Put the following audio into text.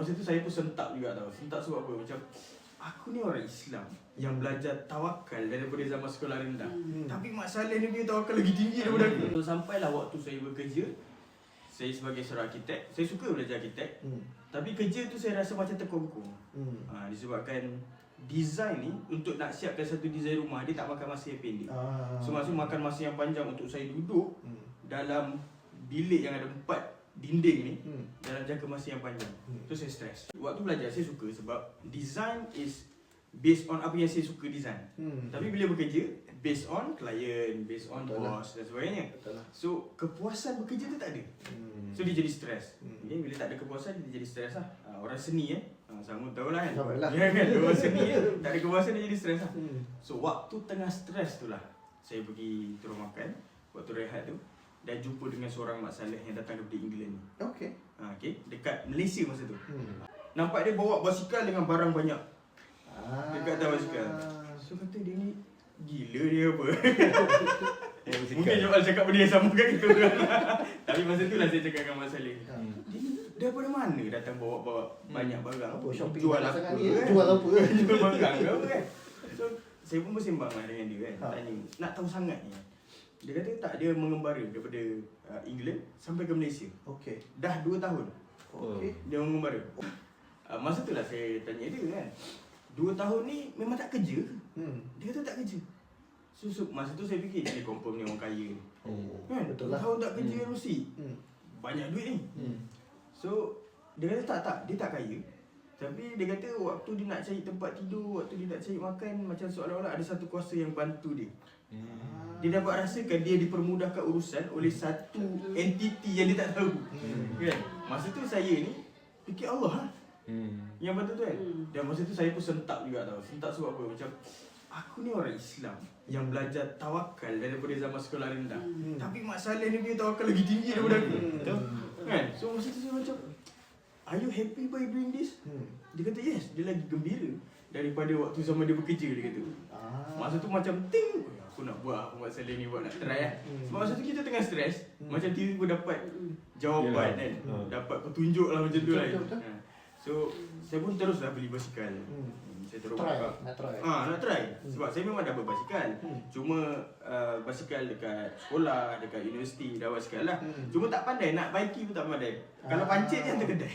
masa tu saya pun sentak juga tau. Sentak sebab apa? Macam aku ni orang Islam yang belajar tawakal daripada zaman sekolah rendah. Tapi masalah ni punya tawakal lagi tinggi daripada aku. So sampailah waktu saya bekerja, saya sebagai seorang arkitek, saya suka belajar arkitek. Tapi kerja tu saya rasa macam terkongkong. Disebabkan design ni untuk nak siapkan satu design rumah, dia tak makan masa yang pendek. So maksud makan masa yang panjang untuk saya duduk dalam bilik yang ada 4 dinding ni dalam jangka masa yang panjang. So saya stres. Waktu belajar saya suka sebab design is based on apa yang saya suka design. Tapi bila bekerja based on client, based on boss dan sebagainya. So kepuasan bekerja tu tak ada. So dia jadi stres. Okay, bila tak ada kepuasan dia jadi stres lah. Orang seni sama tahu lah kan. Ya kan, orang seni tak ada kepuasan dia jadi stres lah. So waktu tengah stres tu lah saya pergi turun makan, waktu rehat tu, dan jumpa dengan seorang Mak Saleh yang datang daripada England. Okay, dekat Malaysia masa tu. Nampak dia bawa basikal dengan barang banyak dekat atas basikal. So kata dia ni gila dia apa. Mungkin Joel cakap benda yang sama kan kita orang. Tapi masa tu lah saya cakap dengan Mak Saleh, dia ni daripada mana datang bawa banyak barang? Apa shopping jual apa kan? Jual apa? Jual barang ke apa kan? So saya pun bersembang lah dengan dia kan. Tanya, nak tahu sangat ni. Dia kata tak, dia mengembara daripada England sampai ke Malaysia. Dah 2 tahun. Dia mengembara. Masa tu lah saya tanya dia kan, 2 tahun ni memang tak kerja ke? Dia kata tak kerja. So masa tu saya fikir dia confirm ni orang kaya ni. Kan? Betul 2 lah. tahun tak kerja mesti banyak duit ni. So dia kata tak, dia tak kaya. Tapi dia kata waktu dia nak cari tempat tidur, waktu dia nak cari makan, macam seolah-olah ada satu kuasa yang bantu dia. Dia dapat rasakan dia dipermudahkan urusan oleh satu entiti yang dia tak tahu. Kan? Masa tu saya ni fikir Allah lah yang bantu tu kan. Dan masa tu saya pun sentak juga tau. Sentak sebab apa? Macam aku ni orang Islam yang belajar tawakal daripada zaman sekolah rendah. Tapi masalah ni punya tawakal lagi tinggi daripada aku. Kan? So masa tu saya macam, are you happy by doing this? Dia kata yes, dia lagi gembira daripada waktu zaman dia bekerja, dia kata. Masa tu macam ting, aku nak buat apa masalah ni, buat nak try lah. Sebab masa tu kita tengah stres, macam tiba-tiba dapat jawapan kan. Dapat petunjuk lah macam tu lah. So saya pun teruslah beli basikal. Saya terus nak try. Sebab saya memang dah berbasikal. Cuma basikal dekat sekolah, dekat universiti dah basikal lah. Cuma tak pandai, nak baiki pun tak pandai. Kalau pancit je hantar kedai.